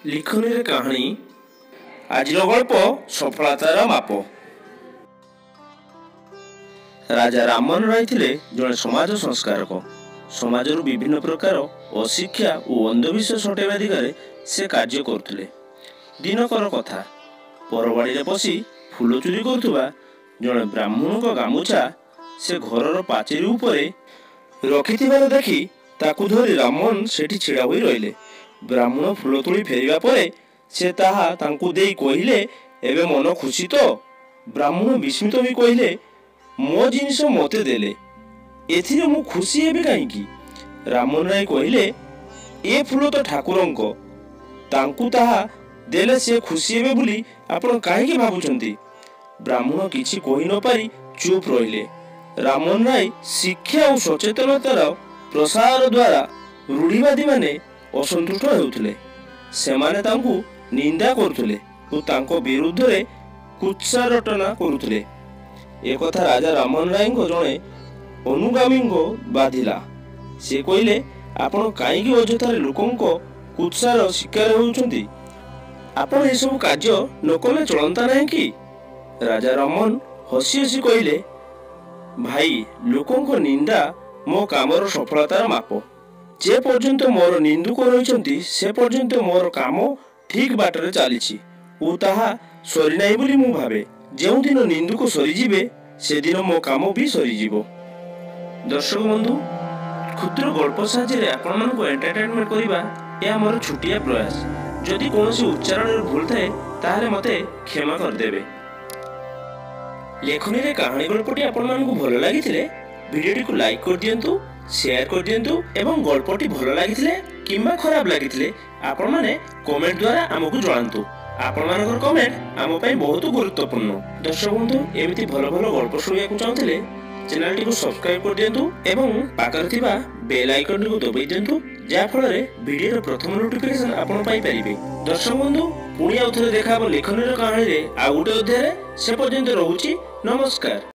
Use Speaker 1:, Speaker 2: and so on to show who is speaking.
Speaker 1: लिखनी कहानी आज गल्प सफलतार माप। राजा राममोहन राय थे जड़े समाज संस्कारक। समाज विभिन्न प्रकार अशिक्षा और अंधविश्वास हटाइबा दिगरे से कार्य करुले। दिनकर कथा परबाड़ी पशि फूल चोरी करुवा जड़े ब्राह्मण का गामुछा से घर पाचेरी उपरे रखिथिबार देखि ताकू धरी राममोहन सेठी छिड़ा होई रहिले। ब्राह्मण फूल तोड़ी फेरिबा परे से ताहा तांकू देई कहिले एबे मन खुशी तो। ब्राह्मण विस्मित भी कहिले मो जिनिस मते देले एथिरे मु खुशी हेबे काईकी। राममोहन राय कहिले ए फूल तो ठाकुरंको तांकू ताहा देले से खुशी हेबे बुली आपण काईकी भाबुचंती। ब्राह्मण किछि कहि न पारी चुप रहिले। राममोहन राय शिक्षा और सचेतनतार प्रसार द्वारा रूढ़िवादी माने असंतुष्ट हेउथिले। सेमाने तांकू निंदा करुथिले और तांको विरुद्ध रे कुत्सा रटना करुथिले। ए कथा राजा राममोहन राय को जणे अनुगामी को बाधिला। से कहिले आपण काईकी अजथारे लोकंको कुत्सार शिकार होउछंती। आपण ए सब कार्य न कले चलंता नाही कि। राजा राममोहन हसी हसी कहिले भाई लोकंको निंदा मो कामर सफलतार माप। जे पर्यंत मोर निंदुक रही से पर्यंत मोर काम ठीक बाटर चली सरी ना बोली मु भावे। जो दिन निंदुक सरीजे से दिन मो काम भी सरीजिवो। दर्शक बंधु क्षुद्र गल्प साहाय्य आपण मानक एंटरटेनमेंट करबा या मोर छुटिया प्रयास। जदि कोनोसी उच्चारण भूल थाए ताहले मते क्षमा कर देबे। लेखनी रे कहानी गल्पटी आपण मानक भल लागिथिले वीडियोटी को लाइक कर दियंतु, शेयर कर दियंतु एवं गल्पटी भल लागिथिले किंबा खराब लागिथिले आपण माने कमेंट द्वारा हमकु जणांतु। आपण मानकर कमेंट आम पई बहुत गुरुत्वपूर्ण। दर्शक बंधु एमिति भल भल गल्प सुनियाकु चाहथिले चैनल को सब्सक्राइब कर दियंतु एवं पाकर थिबा बेल आइकन को दबाई दियंतु जा फल रे वीडियो प्रथम नोटिफिकेशन आपण पाई परिबे। दर्शक बंधु पुणी आउथरे देखा लेखनी कहानी रे आ गुटे अध्याय से पर्यंत रहूची। नमस्कार।